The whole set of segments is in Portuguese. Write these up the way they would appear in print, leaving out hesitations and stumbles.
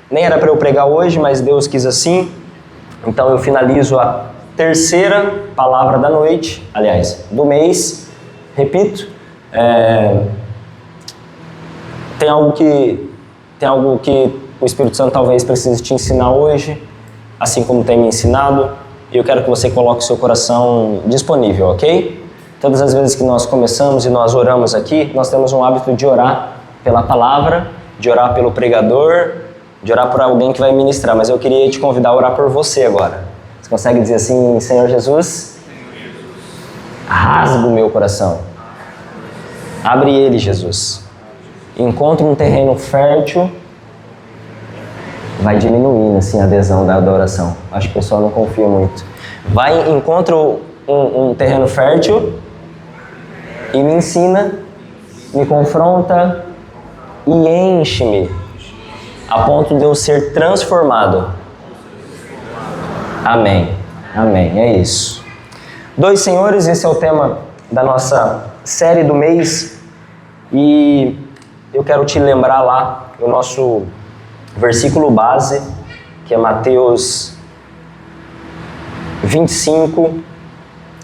Nem era para eu pregar hoje, mas Deus quis assim. Então eu finalizo a terceira palavra da noite, aliás, do mês. Repito, tem algo que o Espírito Santo talvez precise te ensinar hoje, assim como tem me ensinado, e eu quero que você coloque o seu coração disponível, ok? Todas as vezes que nós começamos e nós oramos aqui, nós temos um hábito de orar pela palavra, de orar pelo pregador, de orar por alguém que vai ministrar, mas eu queria te convidar a orar por você agora. Você consegue dizer assim: Senhor Jesus, rasga o meu coração, abre ele, Jesus, encontra um terreno fértil. Vai diminuindo assim a adesão da oração. Acho que o pessoal não confia muito. Encontra um terreno fértil e me ensina, me confronta e enche-me a ponto de eu ser transformado. Amém. Amém. É isso. Dois senhores, esse é o tema da nossa série do mês. E eu quero te lembrar lá o nosso versículo base, que é Mateus 25,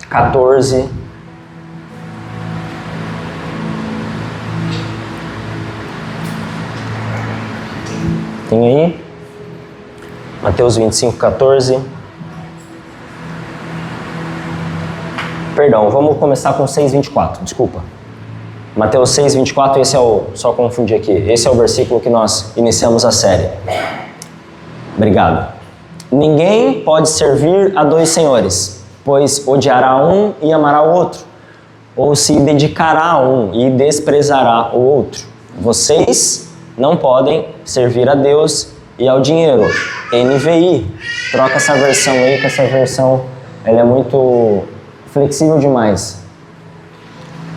14. Tem aí? Mateus 25, 14. Perdão, vamos começar com 6, 24, desculpa. Mateus 6, 24, esse é o... Só confundi aqui. Esse é o versículo que nós iniciamos a série. Obrigado. Ninguém pode servir a dois senhores, pois odiará um e amará o outro, ou se dedicará a um e desprezará o outro. Vocês não podem servir a Deus e ao dinheiro. NVI. Troca essa versão aí, que essa versão ela é muito flexível demais.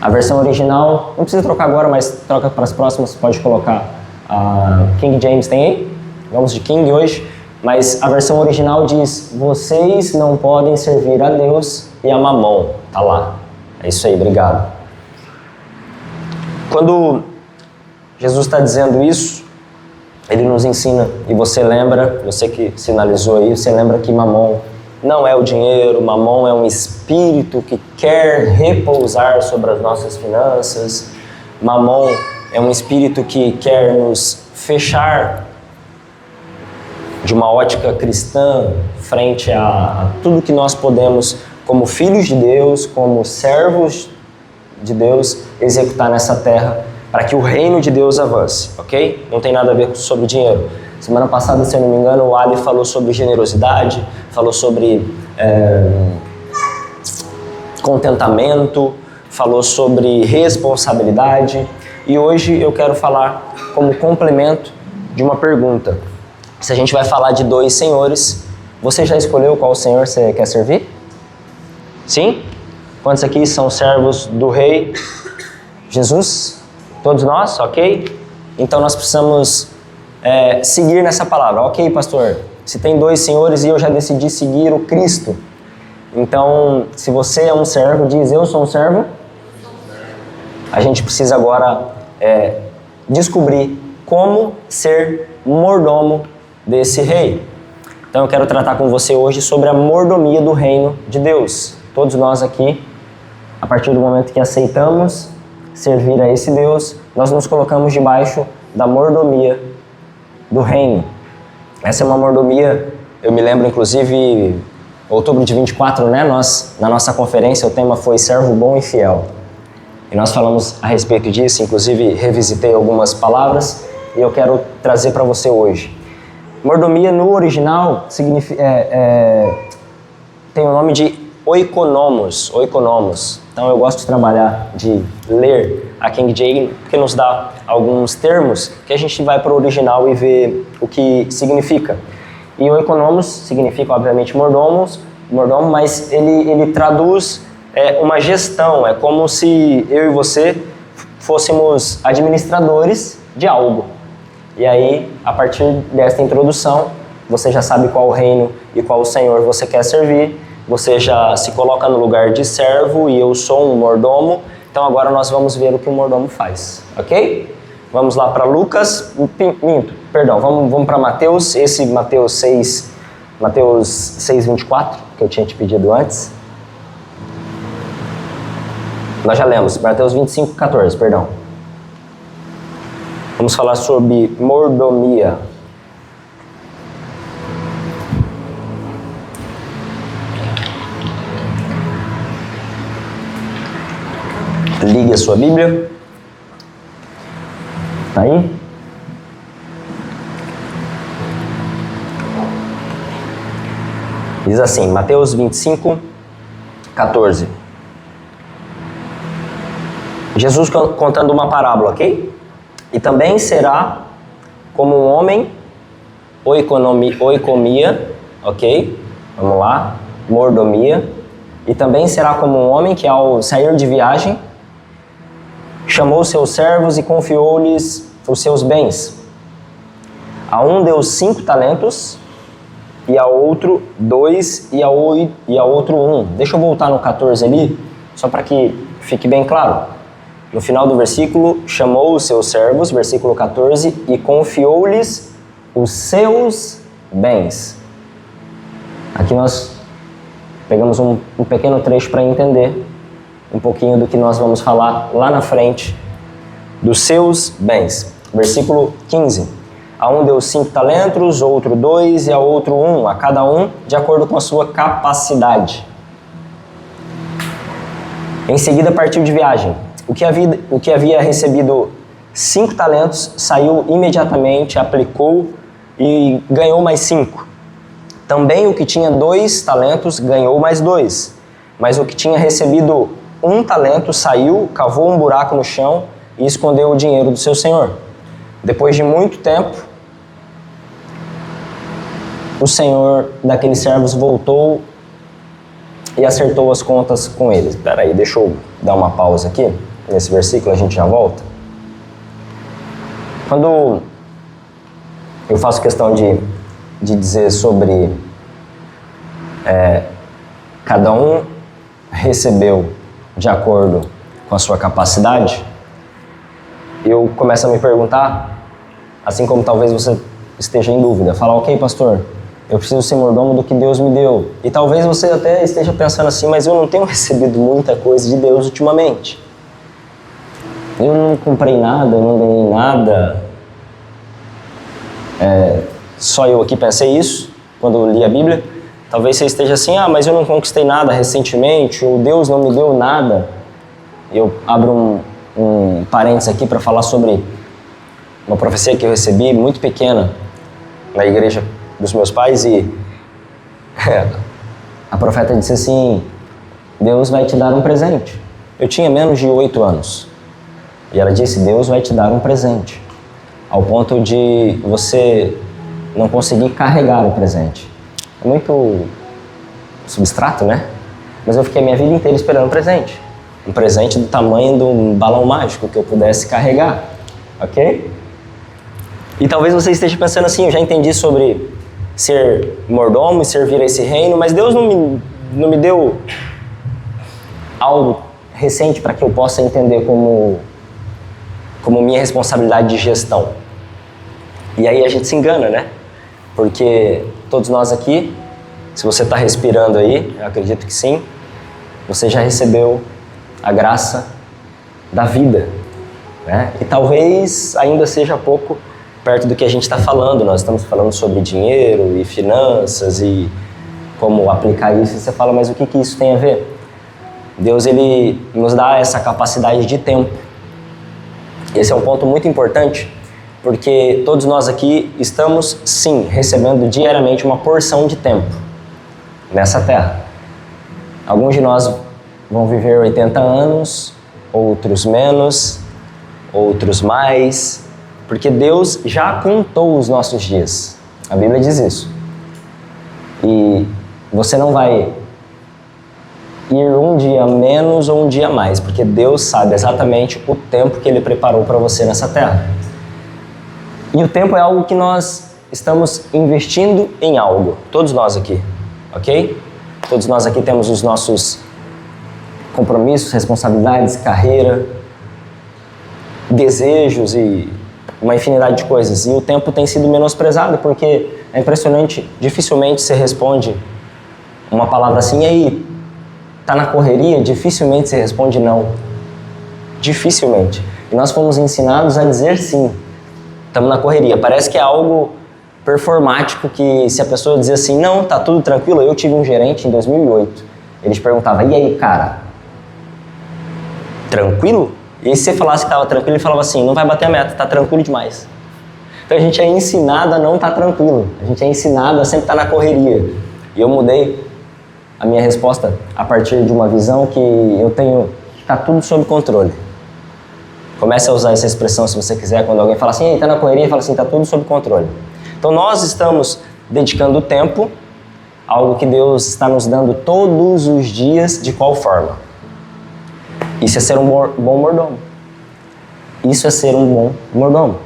A versão original, não precisa trocar agora, mas troca para as próximas, pode colocar a King James, tem aí? Vamos de King hoje. Mas a versão original diz: vocês não podem servir a Deus e a Mamon. Tá lá. É isso aí, obrigado. Quando Jesus está dizendo isso, ele nos ensina, e você lembra, você que sinalizou aí, você lembra que Mamon não é o dinheiro, Mamon é um espírito que quer repousar sobre as nossas finanças. Mamon é um espírito que quer nos fechar de uma ótica cristã frente a tudo que nós podemos, como filhos de Deus, como servos de Deus, executar nessa terra para que o reino de Deus avance, ok? Não tem nada a ver sobre dinheiro. Semana passada, se eu não me engano, o Ali falou sobre generosidade, falou sobre contentamento, falou sobre responsabilidade. E hoje eu quero falar como complemento de uma pergunta. Se a gente vai falar de dois senhores, você já escolheu qual senhor você quer servir? Sim? Quantos aqui são servos do Rei Jesus? Todos nós, ok? Então nós precisamos seguir nessa palavra. Ok, pastor, se tem dois senhores e eu já decidi seguir o Cristo, então se você é um servo, diz: eu sou um servo. A gente precisa agora descobrir como ser mordomo desse rei. Então eu quero tratar com você hoje sobre a mordomia do reino de Deus. Todos nós aqui, a partir do momento que aceitamos servir a esse Deus, nós nos colocamos debaixo da mordomia do reino. Essa é uma mordomia, eu me lembro inclusive, outubro de 24, né? Na nossa conferência o tema foi Servo Bom e Fiel. E nós falamos a respeito disso, inclusive revisitei algumas palavras e eu quero trazer para você hoje. Mordomia no original tem o nome de oikonomos. Então eu gosto de trabalhar, de ler a King James, porque nos dá alguns termos que a gente vai para o original e vê o que significa. E oikonomos significa, obviamente, mordomo, mas ele traduz uma gestão. É como se eu e você fôssemos administradores de algo. E aí, a partir desta introdução, você já sabe qual reino e qual senhor você quer servir. Você já se coloca no lugar de servo e eu sou um mordomo. Então agora nós vamos ver o que o mordomo faz, ok? Vamos lá para Lucas, perdão, vamos para Mateus, esse Mateus 6:24, que eu tinha te pedido antes. Nós já lemos, Mateus 25:14, perdão. Vamos falar sobre mordomia. Ligue a sua Bíblia. Tá aí? Diz assim, Mateus 25:14. Jesus contando uma parábola, ok? E também será como um homem, oikomia, ok? Vamos lá, mordomia. E também será como um homem que ao sair de viagem, chamou seus servos e confiou-lhes os seus bens. A um deu 5 talentos, e a outro 2, e a outro 1. Deixa eu voltar no 14 ali, só para que fique bem claro. No final do versículo, chamou os seus servos, versículo 14, e confiou-lhes os seus bens. Aqui nós pegamos um pequeno trecho para entender um pouquinho do que nós vamos falar lá na frente, dos seus bens. Versículo 15. A um deu 5 talentos, outro 2 e a outro 1, a cada um de acordo com a sua capacidade. Em seguida partiu de viagem. O que havia recebido 5 talentos saiu imediatamente, aplicou e ganhou mais 5. Também o que tinha 2 talentos ganhou mais 2. Mas o que tinha recebido 1 talento saiu, cavou um buraco no chão e escondeu o dinheiro do seu senhor. Depois de muito tempo, o senhor daqueles servos voltou e acertou as contas com eles. Espera aí, deixa eu dar uma pausa aqui. Nesse versículo a gente já volta. Quando eu faço questão de dizer sobre cada um recebeu de acordo com a sua capacidade, eu começo a me perguntar, assim como talvez você esteja em dúvida, falar, ok, pastor, eu preciso ser mordomo do que Deus me deu. E talvez você até esteja pensando assim, mas eu não tenho recebido muita coisa de Deus ultimamente. Eu não comprei nada, eu não ganhei nada. Só eu aqui pensei isso quando eu li a Bíblia. Talvez você esteja assim, mas eu não conquistei nada recentemente, ou Deus não me deu nada. Eu abro um parênteses aqui para falar sobre uma profecia que eu recebi muito pequena na igreja dos meus pais, e a profeta disse assim, Deus vai te dar um presente. Eu tinha menos de 8 anos e ela disse, Deus vai te dar um presente, ao ponto de você não conseguir carregar o presente. É muito substrato, né? Mas eu fiquei a minha vida inteira esperando um presente do tamanho de um balão mágico que eu pudesse carregar, ok? E talvez você esteja pensando assim, eu já entendi sobre ser mordomo e servir a esse reino, mas Deus não me deu algo recente para que eu possa entender como minha responsabilidade de gestão. E aí a gente se engana, né? Porque todos nós aqui, se você está respirando aí, eu acredito que sim, você já recebeu a graça da vida, né? E talvez ainda seja pouco perto do que a gente está falando. Nós estamos falando sobre dinheiro e finanças e como aplicar isso. E você fala, mas o que isso tem a ver? Deus, Ele nos dá essa capacidade de tempo. Esse é um ponto muito importante, porque todos nós aqui estamos, sim, recebendo diariamente uma porção de tempo nessa terra. Alguns de nós vão viver 80 anos, outros menos, outros mais, porque Deus já contou os nossos dias. A Bíblia diz isso. E você não vai ir um dia menos ou um dia mais, porque Deus sabe exatamente o tempo que Ele preparou para você nessa terra. E o tempo é algo que nós estamos investindo em algo, todos nós aqui, ok? Todos nós aqui temos os nossos compromissos, responsabilidades, carreira, desejos e uma infinidade de coisas. E o tempo tem sido menosprezado, porque é impressionante, dificilmente você responde uma palavra assim, e aí, tá na correria? Dificilmente você responde não. Dificilmente. E nós fomos ensinados a dizer sim, estamos na correria. Parece que é algo performático, que se a pessoa dizer assim, não, tá tudo tranquilo. Eu tive um gerente em 2008, ele te perguntava, e aí, cara, tranquilo? E se você falasse que estava tranquilo, ele falava assim, não vai bater a meta, tá tranquilo demais. Então a gente é ensinado a não estar tranquilo, a gente é ensinado a sempre estar na correria. E eu mudei a minha resposta a partir de uma visão que eu tenho, que tá tudo sob controle. Comece a usar essa expressão se você quiser, quando alguém fala assim, ei, tá na correria, fala assim, tá tudo sob controle. Então nós estamos dedicando tempo a algo que Deus está nos dando todos os dias, de qual forma? Isso é ser um bom mordomo. Isso é ser um bom mordomo.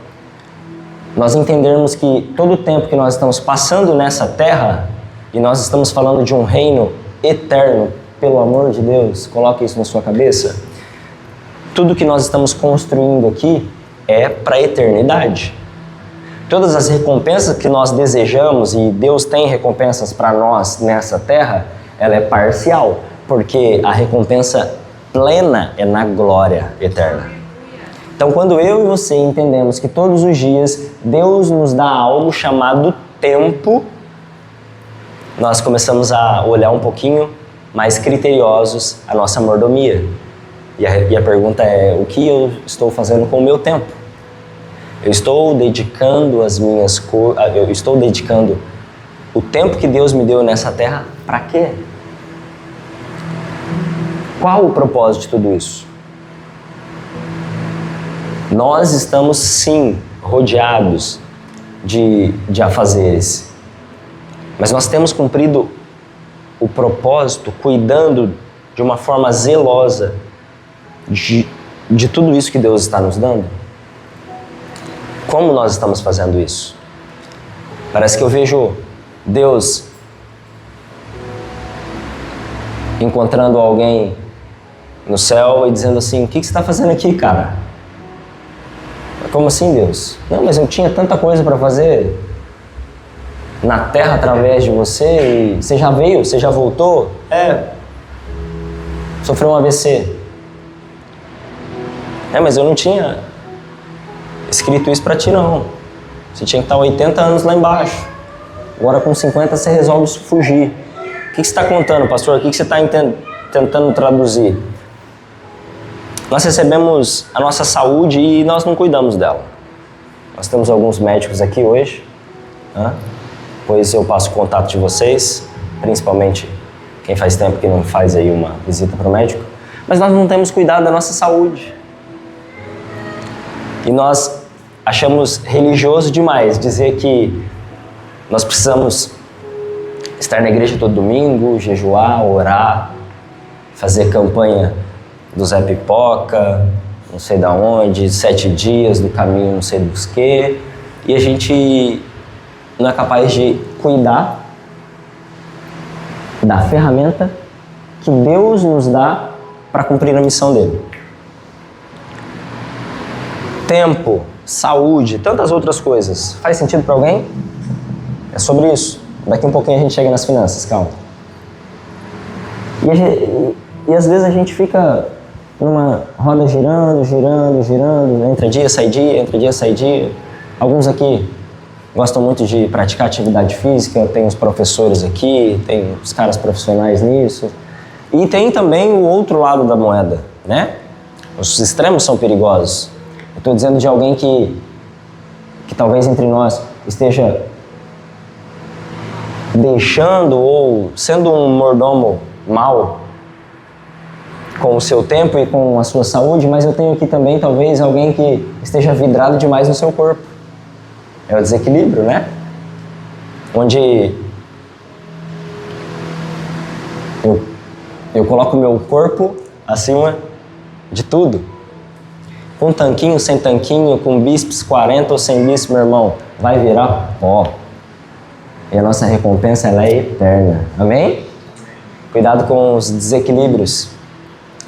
Nós entendermos que todo o tempo que nós estamos passando nessa terra, e nós estamos falando de um reino eterno, pelo amor de Deus, coloque isso na sua cabeça, tudo que nós estamos construindo aqui é para a eternidade. Todas as recompensas que nós desejamos, e Deus tem recompensas para nós nessa terra, ela é parcial, porque a recompensa plena é na glória eterna. Então, quando eu e você entendemos que todos os dias Deus nos dá algo chamado tempo, nós começamos a olhar um pouquinho mais criteriosos a nossa mordomia. E a pergunta é, o que eu estou fazendo com o meu tempo? Eu estou dedicando eu estou dedicando o tempo que Deus me deu nessa terra para quê? Qual o propósito de tudo isso? Nós estamos sim rodeados de afazeres, mas nós temos cumprido o propósito cuidando de uma forma zelosa de tudo isso que Deus está nos dando? Como nós estamos fazendo isso? Parece que eu vejo Deus encontrando alguém no céu e dizendo assim, o que você está fazendo aqui, cara? Como assim, Deus? Não, mas eu tinha tanta coisa para fazer na terra através de você, e você já veio, você já voltou? Sofreu um AVC. Mas eu não tinha escrito isso para ti, não. Você tinha que estar 80 anos lá embaixo. Agora com 50 você resolve fugir. O que você está contando, pastor? O que você está tentando traduzir? Nós recebemos a nossa saúde e nós não cuidamos dela. Nós temos alguns médicos aqui hoje, pois eu passo o contato de vocês, principalmente quem faz tempo que não faz aí uma visita para o médico, mas nós não temos cuidado da nossa saúde. E nós achamos religioso demais dizer que nós precisamos estar na igreja todo domingo, jejuar, orar, fazer campanha do Zé Pipoca, não sei da onde, 7 dias do caminho não sei dos que, e a gente não é capaz de cuidar da ferramenta que Deus nos dá para cumprir a missão dele. Tempo, saúde, tantas outras coisas. Faz sentido para alguém? É sobre isso. Daqui um pouquinho a gente chega nas finanças, calma. E às vezes a gente fica numa roda girando, entra dia, sai dia. Alguns aqui gostam muito de praticar atividade física, tem os professores aqui, tem os caras profissionais nisso. E tem também o outro lado da moeda, né? Os extremos são perigosos. Eu estou dizendo de alguém que talvez entre nós esteja deixando ou sendo um mordomo mau com o seu tempo e com a sua saúde, mas eu tenho aqui também talvez alguém que esteja vidrado demais no seu corpo. É o desequilíbrio, né? Onde eu coloco o meu corpo acima de tudo. Com tanquinho, sem tanquinho, com bíceps 40 ou sem bíceps, meu irmão, vai virar pó. E a nossa recompensa, ela é eterna. Amém? Cuidado com os desequilíbrios.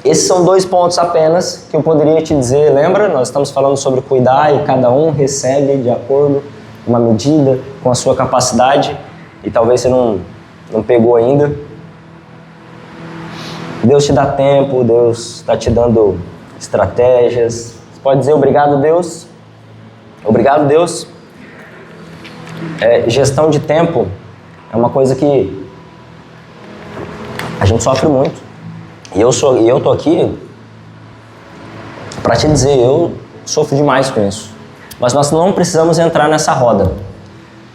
Esses são 2 pontos apenas que eu poderia te dizer. Lembra? Nós estamos falando sobre cuidar e cada um recebe de acordo com uma medida, com a sua capacidade, e talvez você não pegou ainda. Deus te dá tempo, Deus está te dando estratégias. Você pode dizer obrigado, Deus? Obrigado, Deus. Gestão de tempo é uma coisa que a gente sofre muito. E eu tô aqui para te dizer, eu sofro demais com isso. Mas nós não precisamos entrar nessa roda.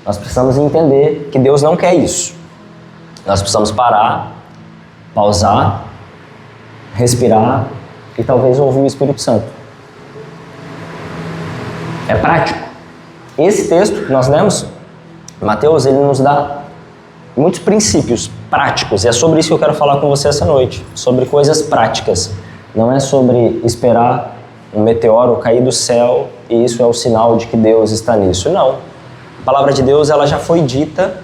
Nós precisamos entender que Deus não quer isso. Nós precisamos parar, pausar, respirar e talvez ouvir o Espírito Santo. É prático. Esse texto que nós lemos, Mateus, ele nos dá muitos princípios práticos. E é sobre isso que eu quero falar com você essa noite. Sobre coisas práticas. Não é sobre esperar um meteoro cair do céu e isso é o sinal de que Deus está nisso. Não. A palavra de Deus, ela já foi dita.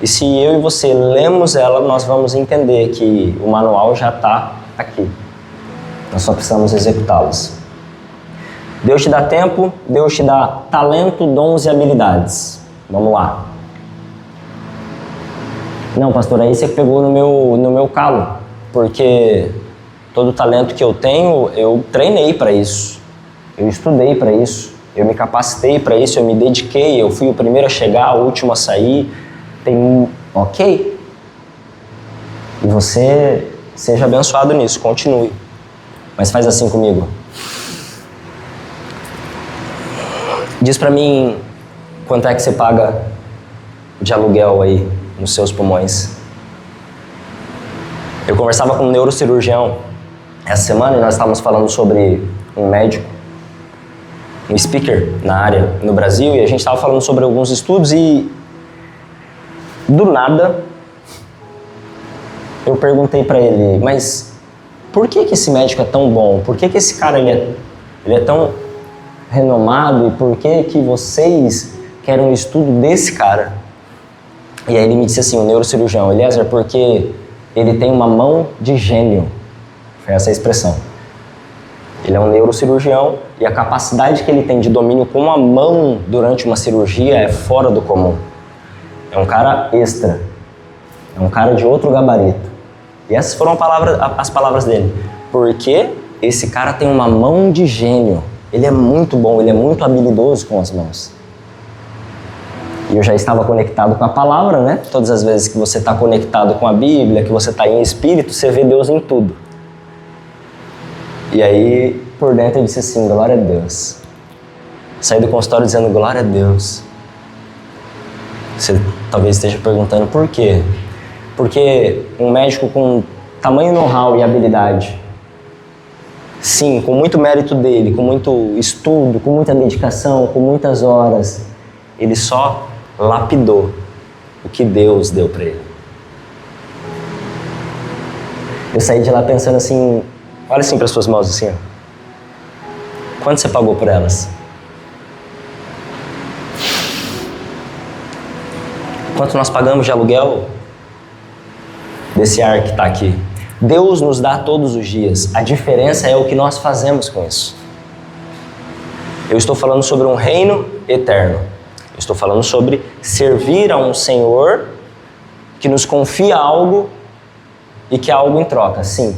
E se eu e você lemos ela, nós vamos entender que o manual já está aqui. Nós só precisamos executá-las. Deus te dá tempo, Deus te dá talento, dons e habilidades. Vamos lá. Não, pastor, aí você pegou no meu calo, porque todo o talento que eu tenho, eu treinei para isso, eu estudei para isso, eu me capacitei para isso, eu me dediquei, eu fui o primeiro a chegar, o último a sair. Ok? E você seja abençoado nisso, continue. Mas faz assim comigo. Diz pra mim quanto é que você paga de aluguel aí nos seus pulmões. Eu conversava com um neurocirurgião essa semana e nós estávamos falando sobre um médico, um speaker na área no Brasil, e a gente estava falando sobre alguns estudos e do nada eu perguntei pra ele, mas por que esse médico é tão bom? Por que esse cara ele é tão renomado e por que vocês querem um estudo desse cara? E aí ele me disse assim, o neurocirurgião, Eliezer, porque ele tem uma mão de gênio. Foi essa a expressão. Ele é um neurocirurgião e a capacidade que ele tem de domínio com a mão durante uma cirurgia é fora do comum. É um cara extra. É um cara de outro gabarito. E essas foram as palavras dele. Porque esse cara tem uma mão de gênio. Ele é muito bom, ele é muito habilidoso com as mãos. E eu já estava conectado com a palavra, né? Todas as vezes que você está conectado com a Bíblia, que você está em espírito, você vê Deus em tudo. E aí, por dentro, eu disse assim, glória a Deus. Saí do consultório dizendo, glória a Deus. Você talvez esteja perguntando por quê? Porque um médico com tamanho know-how e habilidade, sim, com muito mérito dele, com muito estudo, com muita dedicação, com muitas horas, ele só lapidou o que Deus deu para ele. Eu saí de lá pensando assim, olha assim para as suas mãos assim, ó. Quanto você pagou por elas? Quanto nós pagamos de aluguel desse ar que está aqui? Deus nos dá todos os dias. A diferença é o que nós fazemos com isso. Eu estou falando sobre um reino eterno. Eu estou falando sobre servir a um Senhor que nos confia algo e que há algo em troca. Sim,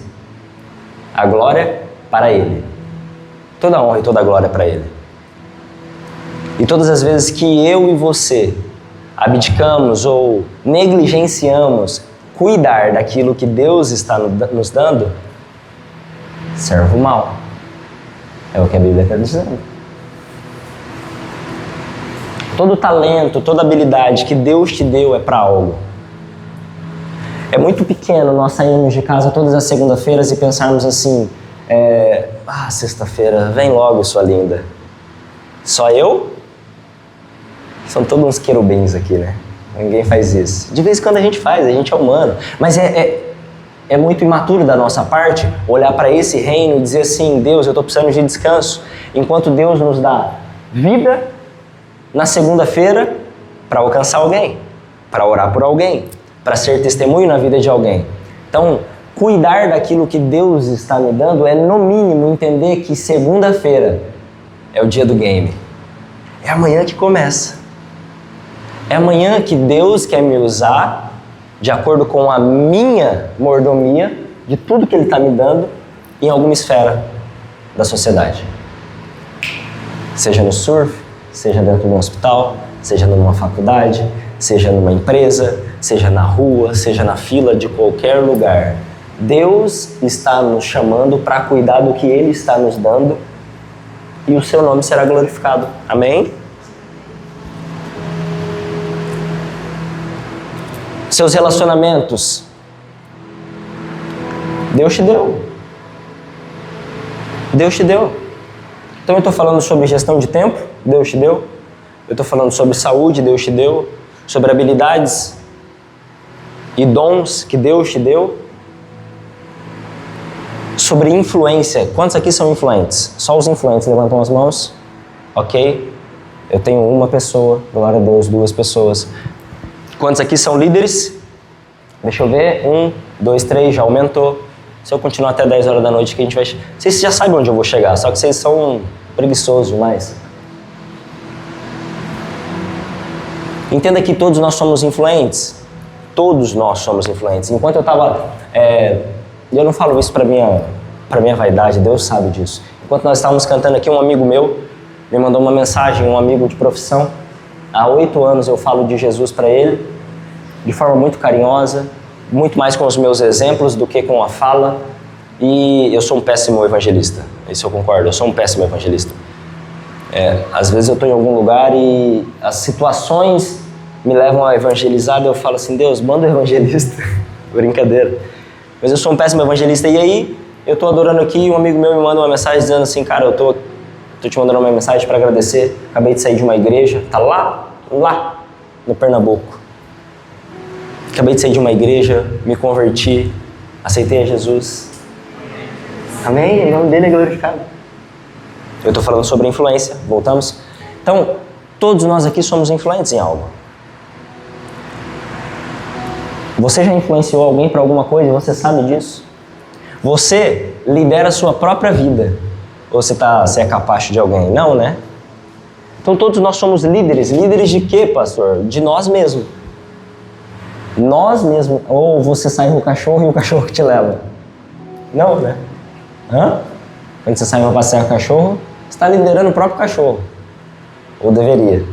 a glória para Ele. Toda a honra e toda a glória para Ele. E todas as vezes que eu e você abdicamos ou negligenciamos cuidar daquilo que Deus está nos dando, serve o mal. É o que a Bíblia está dizendo. Todo talento, toda habilidade que Deus te deu é para algo. É muito pequeno nós sairmos de casa todas as segundas-feiras e pensarmos assim, sexta-feira, vem logo, sua linda. Só eu? São todos uns querubins aqui, né? Ninguém faz isso. De vez em quando a gente faz, a gente é humano. Mas é muito imaturo da nossa parte olhar para esse reino e dizer assim, Deus, eu estou precisando de descanso. Enquanto Deus nos dá vida na segunda-feira para alcançar alguém, para orar por alguém, para ser testemunho na vida de alguém. Então, cuidar daquilo que Deus está me dando é, no mínimo, entender que segunda-feira é o dia do game. É amanhã que começa. É amanhã que Deus quer me usar de acordo com a minha mordomia de tudo que Ele está me dando em alguma esfera da sociedade. Seja no surf, seja dentro de um hospital, seja numa faculdade, seja numa empresa, seja na rua, seja na fila de qualquer lugar. Deus está nos chamando para cuidar do que Ele está nos dando e o Seu nome será glorificado. Amém? Seus relacionamentos, Deus te deu. Deus te deu. Então eu estou falando sobre gestão de tempo, Deus te deu. Eu estou falando sobre saúde, Deus te deu. Sobre habilidades e dons que Deus te deu. Sobre influência. Quantos aqui são influentes? Só os influentes levantam as mãos. Ok? Eu tenho uma pessoa, glória a Deus, 2 pessoas. Quantos aqui são líderes? Deixa eu ver. 1, 2, 3, já aumentou. Se eu continuar até 10 horas da noite, que a gente vai... Vocês já sabem onde eu vou chegar, só que vocês são preguiçosos demais. Entenda que todos nós somos influentes. Todos nós somos influentes. Enquanto eu estava... E eu não falo isso para minha vaidade, Deus sabe disso. Enquanto nós estávamos cantando aqui, um amigo meu me mandou uma mensagem, um amigo de profissão. Há 8 anos eu falo de Jesus para ele, de forma muito carinhosa, muito mais com os meus exemplos do que com a fala. E eu sou um péssimo evangelista, isso eu concordo, eu sou um péssimo evangelista. Às vezes eu estou em algum lugar e as situações me levam a evangelizar e eu falo assim, Deus, manda um evangelista. Brincadeira. Mas eu sou um péssimo evangelista. E aí, eu estou adorando aqui e um amigo meu me manda uma mensagem dizendo assim, cara, eu tô te mandando uma mensagem para agradecer. Acabei de sair de uma igreja, tá lá no Pernambuco. Acabei de sair de uma igreja, me converti, aceitei a Jesus. Amém? O nome dele é glorificado. Eu estou falando sobre influência, voltamos. Então, todos nós aqui somos influentes em algo. Você já influenciou alguém para alguma coisa e você sabe disso? Você lidera a sua própria vida. Ou você é capacho de alguém? Não, né? Então todos nós somos líderes. Líderes de quê, pastor? De nós mesmos. Nós mesmos. Ou você sai com o cachorro e o cachorro que te leva. Não, né? Quando você sai para passear com o cachorro, você está liderando o próprio cachorro. Ou deveria.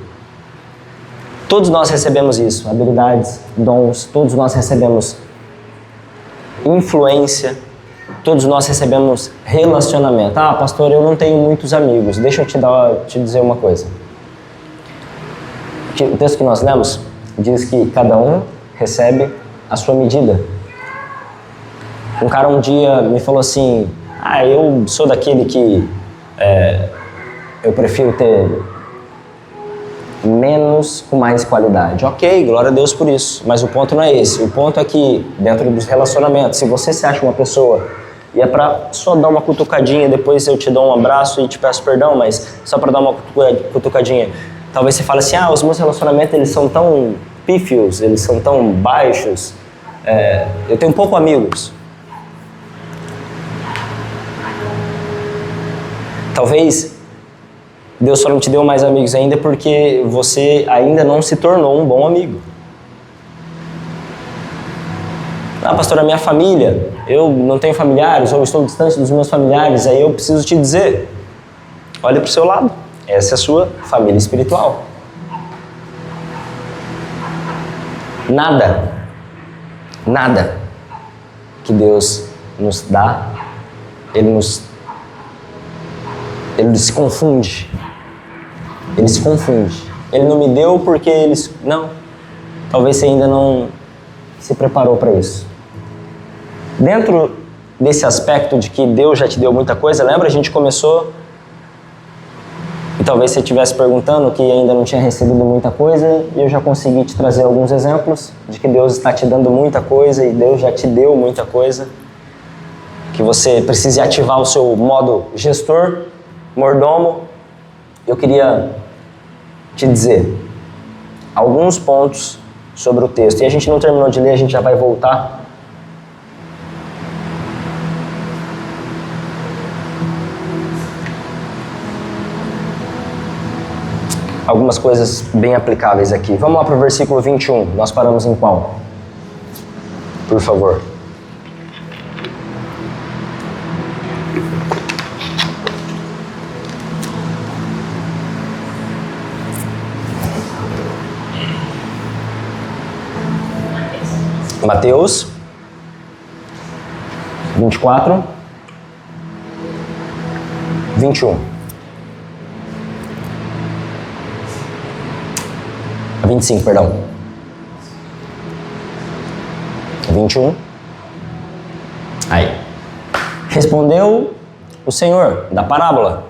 Todos nós recebemos isso, habilidades, dons, todos nós recebemos influência, todos nós recebemos relacionamento. Ah, pastor, eu não tenho muitos amigos. Deixa eu te dizer uma coisa. O texto que nós lemos diz que cada um recebe a sua medida. Um cara um dia me falou assim, eu sou daquele que eu prefiro ter menos com mais qualidade. Ok, glória a Deus por isso. Mas o ponto não é esse. O ponto é que, dentro dos relacionamentos, se você se acha uma pessoa e é pra só dar uma cutucadinha, depois eu te dou um abraço e te peço perdão, mas só pra dar uma cutucadinha, talvez você fale assim, os meus relacionamentos eles são tão pífios, eles são tão baixos, eu tenho poucos amigos. Talvez Deus só não te deu mais amigos ainda porque você ainda não se tornou um bom amigo. Pastor, a minha família, eu não tenho familiares ou estou distante dos meus familiares, aí eu preciso te dizer, olha para o seu lado, essa é a sua família espiritual. Nada que Deus nos dá, Ele se confunde. Ele se confunde. Ele não me deu porque não. Talvez você ainda não se preparou para isso. Dentro desse aspecto de que Deus já te deu muita coisa, lembra? A gente começou e talvez você estivesse perguntando que ainda não tinha recebido muita coisa e eu já consegui te trazer alguns exemplos de que Deus está te dando muita coisa e Deus já te deu muita coisa. Que você precise ativar o seu modo gestor, mordomo. Eu queria te dizer alguns pontos sobre o texto. E a gente não terminou de ler, a gente já vai voltar. algumas coisas bem aplicáveis aqui. Vamos lá para o versículo 21. Nós paramos em qual? Por favor. Mateus 24, 21. 25, perdão. 21. Aí. Respondeu o Senhor da parábola: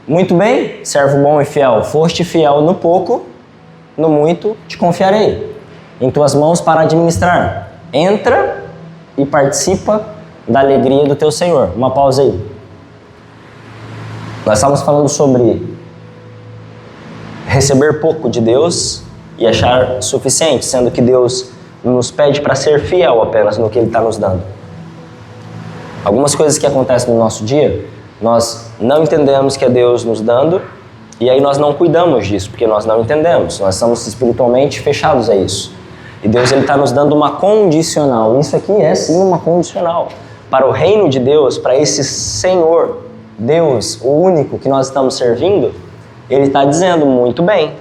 muito bem, servo bom e fiel, foste fiel no pouco, no muito te confiarei. Em tuas mãos para administrar. Entra e participa da alegria do teu Senhor. Uma pausa aí. Nós estávamos falando sobre receber pouco de Deus e achar suficiente, sendo que Deus nos pede para ser fiel apenas no que Ele está nos dando. Algumas coisas que acontecem no nosso dia, nós não entendemos que é Deus nos dando, e aí nós não cuidamos disso, porque nós não entendemos. Nós estamos espiritualmente fechados a isso. E Deus está nos dando uma condicional. Isso aqui é sim uma condicional. Para o reino de Deus, para esse Senhor, Deus, o único que nós estamos servindo, Ele está dizendo: muito bem,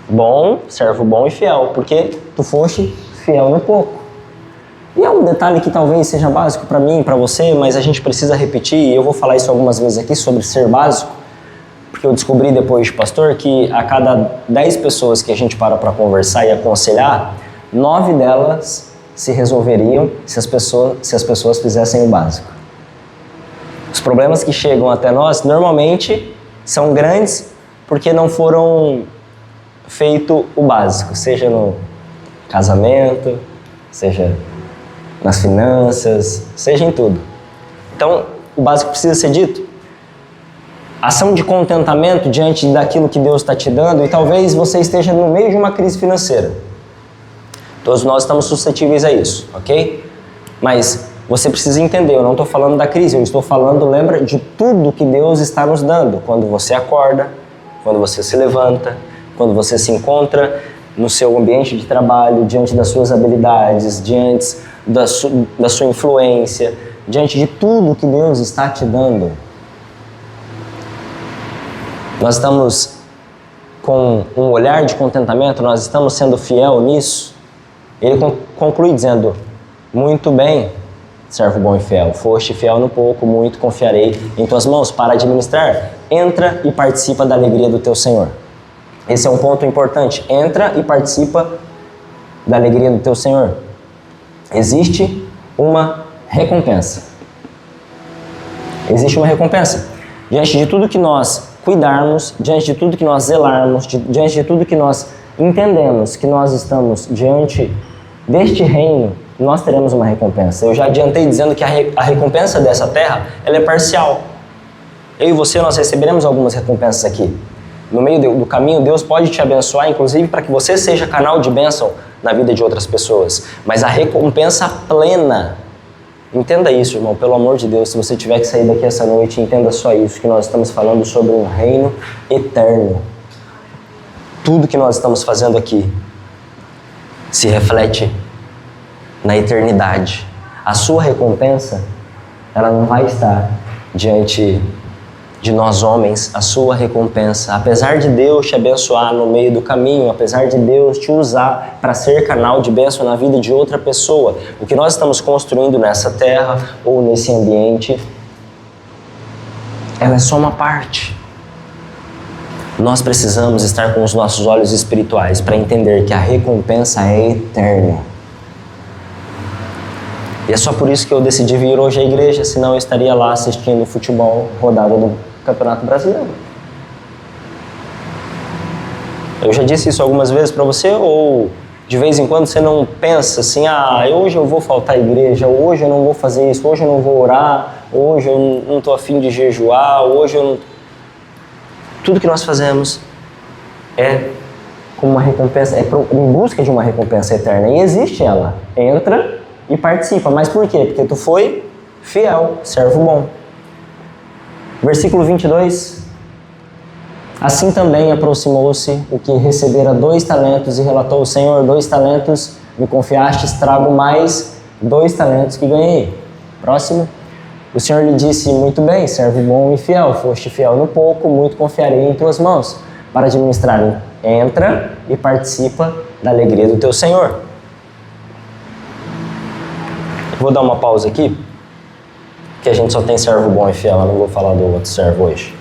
bom, servo bom e fiel, porque tu foste fiel no pouco. E é um detalhe que talvez seja básico para mim, para você, mas a gente precisa repetir, e eu vou falar isso algumas vezes aqui sobre ser básico, porque eu descobri depois de pastor que a cada 10 pessoas que a gente para conversar e aconselhar, 9 delas se resolveriam se as pessoas fizessem o básico. Os problemas que chegam até nós normalmente são grandes porque não foram feito o básico, seja no casamento, seja nas finanças, seja em tudo. Então, o básico precisa ser dito. Ação de contentamento diante daquilo que Deus está te dando, e talvez você esteja no meio de uma crise financeira. Todos nós estamos suscetíveis a isso, ok? Mas você precisa entender, eu não estou falando da crise, eu estou falando, lembra, de tudo que Deus está nos dando. Quando você acorda, quando você se levanta, quando você se encontra no seu ambiente de trabalho, diante das suas habilidades, diante da sua influência, diante de tudo que Deus está te dando. Nós estamos com um olhar de contentamento, nós estamos sendo fiel nisso. Ele conclui dizendo: muito bem, servo bom e fiel, foste fiel no pouco, muito confiarei em tuas mãos para administrar. Entra e participa da alegria do teu Senhor. Esse é um ponto importante. Entra e participa da alegria do teu Senhor. Existe uma recompensa. Existe uma recompensa. Diante de tudo que nós cuidarmos, diante de tudo que nós zelarmos, diante de tudo que nós entendemos que nós estamos diante deste reino, nós teremos uma recompensa. Eu já adiantei dizendo que a recompensa dessa terra, ela é parcial. Eu e você, nós receberemos algumas recompensas aqui. No meio do caminho, Deus pode te abençoar, inclusive para que você seja canal de bênção na vida de outras pessoas. Mas a recompensa plena, entenda isso, irmão, pelo amor de Deus, se você tiver que sair daqui essa noite, entenda só isso, que nós estamos falando sobre um reino eterno. Tudo que nós estamos fazendo aqui se reflete na eternidade. A sua recompensa, ela não vai estar diante de nós homens. A sua recompensa, apesar de Deus te abençoar no meio do caminho, apesar de Deus te usar para ser canal de bênção na vida de outra pessoa, o que nós estamos construindo nessa terra ou nesse ambiente, ela é só uma parte. Nós precisamos estar com os nossos olhos espirituais para entender que a recompensa é eterna. E é só por isso que eu decidi vir hoje à igreja, senão eu estaria lá assistindo futebol, rodada do Campeonato Brasileiro. Eu já disse isso algumas vezes para você, ou de vez em quando você não pensa assim: hoje eu vou faltar à igreja, hoje eu não vou fazer isso, hoje eu não vou orar, hoje eu não estou a fim de jejuar, hoje eu não... Tudo que nós fazemos é como uma recompensa, em busca de uma recompensa eterna, e existe ela. Entra e participa. Mas por quê? Porque tu foi fiel, servo bom. Versículo 22. Assim também aproximou-se o que recebera 2 talentos e relatou: Senhor, 2 talentos me confiastes, trago mais 2 talentos que ganhei. Próximo. O Senhor lhe disse: muito bem, servo bom e fiel, foste fiel no pouco, muito confiarei em tuas mãos, para administrar. Entra e participa da alegria do teu Senhor. Vou dar uma pausa aqui, que a gente só tem servo bom e fiel, eu não vou falar do outro servo hoje.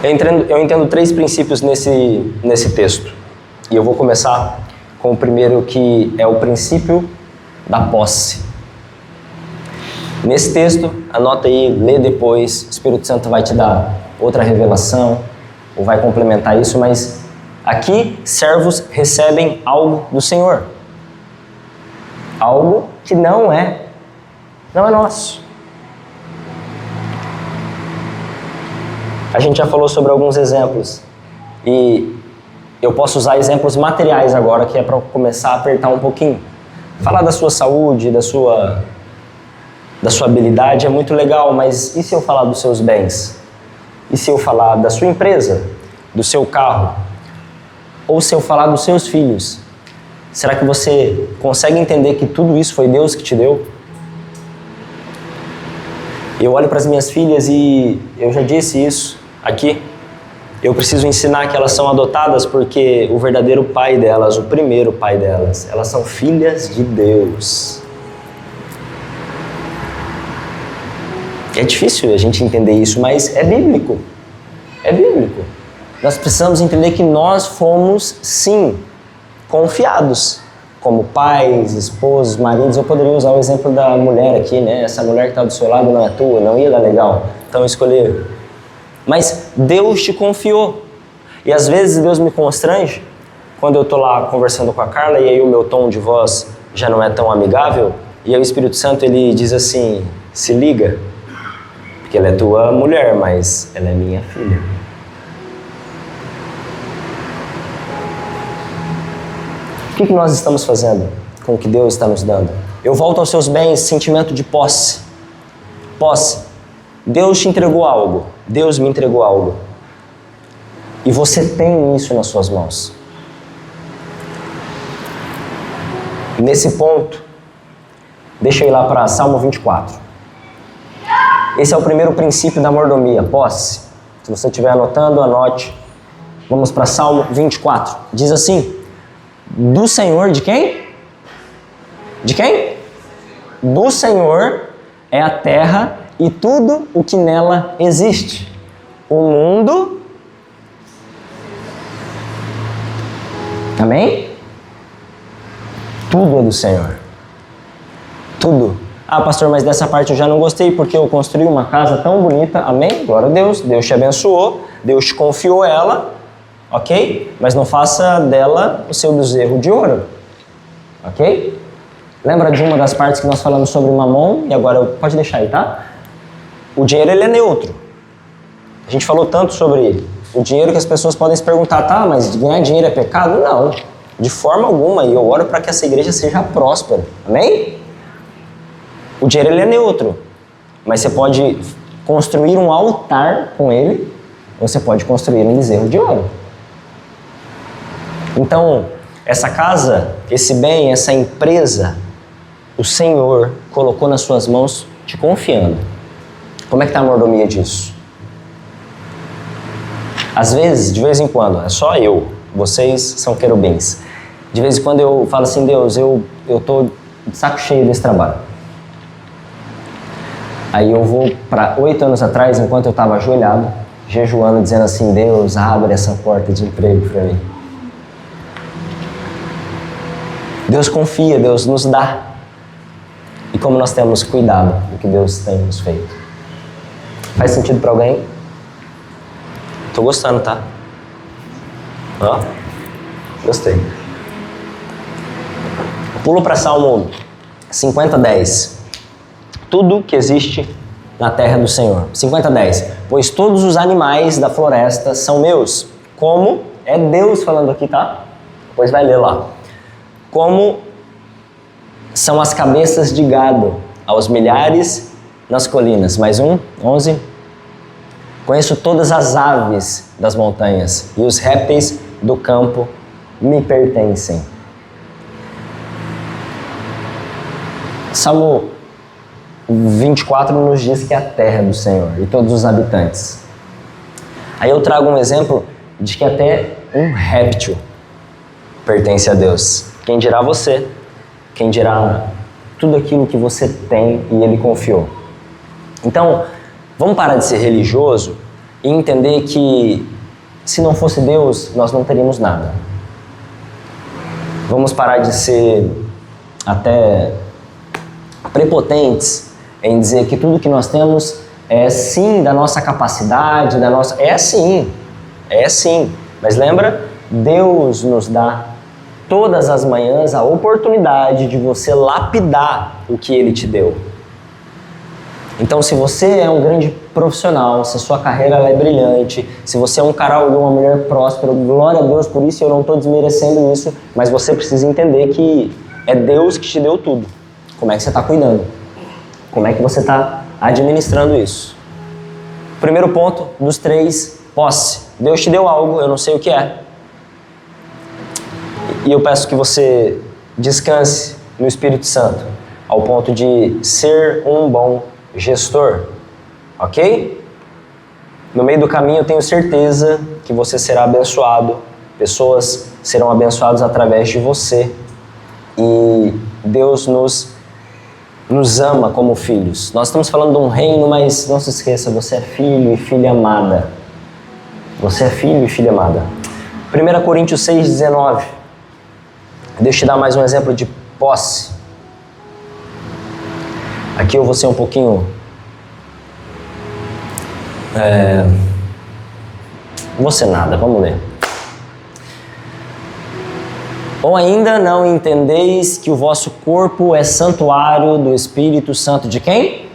Eu entendo 3 princípios nesse texto, e eu vou começar com o primeiro, que é o princípio da posse. Nesse texto, anota aí, lê depois, o Espírito Santo vai te dar outra revelação, ou vai complementar isso, mas aqui servos recebem algo do Senhor. Algo que não é nosso. A gente já falou sobre alguns exemplos, e eu posso usar exemplos materiais agora, que é para começar a apertar um pouquinho. Falar da sua saúde, da sua habilidade é muito legal, mas e se eu falar dos seus bens? E se eu falar da sua empresa, do seu carro? Ou se eu falar dos seus filhos? Será que você consegue entender que tudo isso foi Deus que te deu? Eu olho para as minhas filhas e eu já disse isso aqui. Eu preciso ensinar que elas são adotadas porque o verdadeiro pai delas, o primeiro pai delas, elas são filhas de Deus. É difícil a gente entender isso, mas é bíblico. É bíblico. Nós precisamos entender que nós fomos, sim, confiados. Como pais, esposos, maridos. Eu poderia usar o exemplo da mulher aqui, né? Essa mulher que está do seu lado não é tua, não ia dar legal. Então escolher. Mas Deus te confiou. E às vezes Deus me constrange quando eu estou lá conversando com a Carla e aí o meu tom de voz já não é tão amigável. E aí o Espírito Santo, ele diz assim: se liga. Porque ela é tua mulher, mas ela é minha filha. O que nós estamos fazendo com o que Deus está nos dando? Eu volto aos seus bens, sentimento de posse. Posse. Deus te entregou algo. Deus me entregou algo. E você tem isso nas suas mãos. Nesse ponto, deixa eu ir lá para Salmo 24. Esse é o primeiro princípio da mordomia, posse. Se você estiver anotando, anote. Vamos para Salmo 24. Diz assim: do Senhor, de quem? De quem? Do Senhor é a terra e tudo o que nela existe. O mundo. Amém? Tudo é do Senhor. Tudo. Ah, pastor, mas dessa parte eu já não gostei porque eu construí uma casa tão bonita. Amém? Glória a Deus. Deus te abençoou. Deus te confiou ela. Ok? Mas não faça dela o seu bezerro de ouro. Ok? Lembra de uma das partes que nós falamos sobre mamon? E agora pode deixar aí, tá? O dinheiro, ele é neutro. A gente falou tanto sobre o dinheiro que as pessoas podem se perguntar: tá, mas ganhar dinheiro é pecado? Não. De forma alguma. E eu oro para que essa igreja seja próspera. Amém? O dinheiro, ele é neutro. Mas você pode construir um altar com ele, ou você pode construir um bezerro de ouro. Então, essa casa, esse bem, essa empresa, o Senhor colocou nas suas mãos te confiando. Como é que está a mordomia disso? Às vezes, de vez em quando, é só eu, vocês são querubins. De vez em quando eu falo assim: Deus, eu tô de saco cheio desse trabalho. Aí eu vou para 8 anos atrás, enquanto eu estava ajoelhado, jejuando, dizendo assim: Deus, abre essa porta de emprego para mim. Deus confia, Deus nos dá. E como nós temos cuidado do que Deus tem nos feito. Faz sentido para alguém? Tô gostando, tá? Ó, gostei. Pulo para Salmo 50:10. Tudo que existe na terra do Senhor. 50:10. Pois todos os animais da floresta são meus. Como? É Deus falando aqui, tá? Depois vai ler lá. Como são as cabeças de gado aos milhares nas colinas. Mais um, 11. Conheço todas as aves das montanhas e os répteis do campo me pertencem. Salmo 24 nos diz que é a terra é do Senhor e todos os habitantes. Aí eu trago um exemplo de que até um réptil pertence a Deus. Quem dirá você? Quem dirá tudo aquilo que você tem e Ele confiou? Então, vamos parar de ser religioso e entender que se não fosse Deus, nós não teríamos nada. Vamos parar de ser até prepotentes em dizer que tudo que nós temos é sim da nossa capacidade, da nossa... É sim. Mas lembra? Deus nos dá todas as manhãs a oportunidade de você lapidar o que Ele te deu. Então, se você é um grande profissional, se a sua carreira é brilhante, se você é um cara ou uma mulher próspera, glória a Deus por isso, eu não estou desmerecendo isso, mas você precisa entender que é Deus que te deu tudo. Como é que você está cuidando? Como é que você está administrando isso? Primeiro ponto dos 3, posse. Deus te deu algo, eu não sei o que é. E eu peço que você descanse no Espírito Santo, ao ponto de ser um bom gestor, ok? No meio do caminho eu tenho certeza que você será abençoado, pessoas serão abençoadas através de você e Deus nos ama como filhos. Nós estamos falando de um reino, mas não se esqueça, você é filho e filha amada. Você é filho e filha amada. 1 Coríntios 6,19. Deixa eu te dar mais um exemplo de posse. Aqui eu vou ser um pouquinho... Não vou ser nada, vamos ler. Ou ainda não entendeis que o vosso corpo é santuário do Espírito Santo de quem?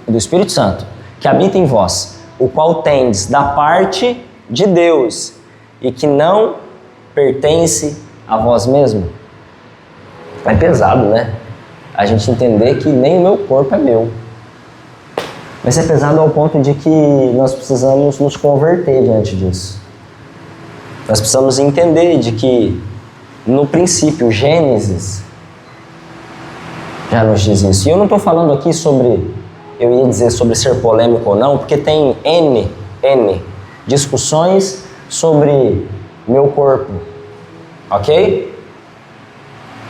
Do Espírito Santo, que habita em vós, o qual tendes da parte de Deus e que não pertence a vós mesmo. É pesado, né? A gente entender que nem o meu corpo é meu. Mas é pesado ao ponto de que nós precisamos nos converter diante disso. Nós precisamos entender de que no princípio, Gênesis já nos diz isso. E eu não estou falando aqui sobre, eu ia dizer sobre ser polêmico ou não, porque tem N discussões sobre meu corpo, ok?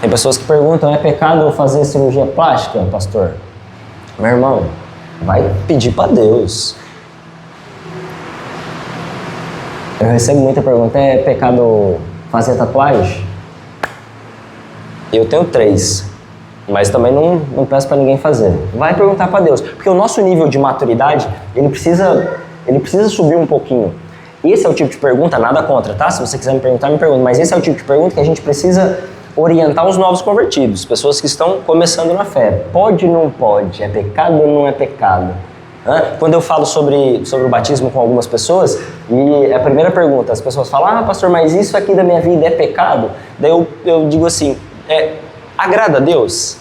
Tem pessoas que perguntam, é pecado fazer cirurgia plástica, pastor? Meu irmão, vai pedir para Deus. Eu recebo muita pergunta, é pecado fazer tatuagem? Eu tenho 3, mas também não peço para ninguém fazer. Vai perguntar para Deus, porque o nosso nível de maturidade, ele precisa subir um pouquinho. Esse é o tipo de pergunta, nada contra, tá? Se você quiser me perguntar, me pergunta. Mas esse é o tipo de pergunta que a gente precisa orientar os novos convertidos, pessoas que estão começando na fé. Pode ou não pode? É pecado ou não é pecado? Quando eu falo sobre o batismo com algumas pessoas, e a primeira pergunta, as pessoas falam, pastor, mas isso aqui da minha vida é pecado? Daí eu digo assim, agrada a Deus,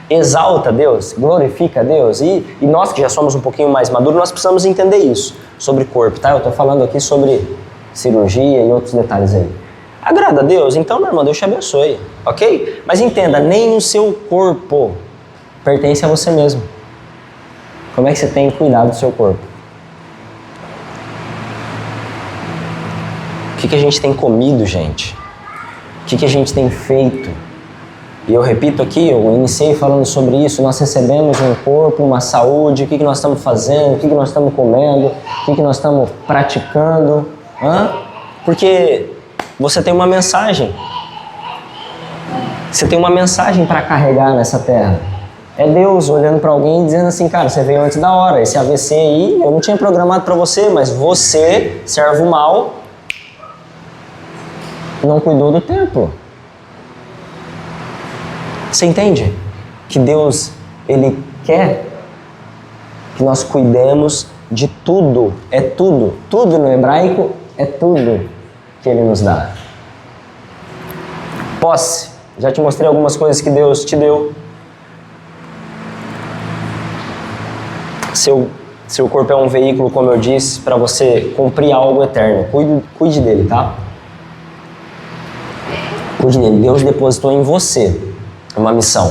exalta a Deus, glorifica a Deus, e nós que já somos um pouquinho mais maduros, nós precisamos entender isso sobre corpo, tá? Eu estou falando aqui sobre cirurgia e outros detalhes aí. Agrada a Deus? Então, meu irmão, Deus te abençoe, ok? Mas entenda, nem o seu corpo pertence a você mesmo. Como é que você tem cuidado do seu corpo? O que a gente tem comido, gente? O que a gente tem feito? E eu repito aqui, eu iniciei falando sobre isso, nós recebemos um corpo, uma saúde, o que nós estamos fazendo, o que nós estamos comendo, o que nós estamos praticando. Porque você tem uma mensagem. Você tem uma mensagem para carregar nessa terra. É Deus olhando para alguém e dizendo assim, cara, você veio antes da hora, esse AVC aí eu não tinha programado para você, mas você, servo mal, não cuidou do templo. Você entende? Que Deus, Ele quer que nós cuidemos de tudo. É tudo. Tudo no hebraico é tudo que Ele nos dá. Posse. Já te mostrei algumas coisas que Deus te deu. Se eu Seu corpo é um veículo, como eu disse, para você cumprir algo eterno. Cuide dele, tá? Cuide dele. Deus depositou em você uma missão.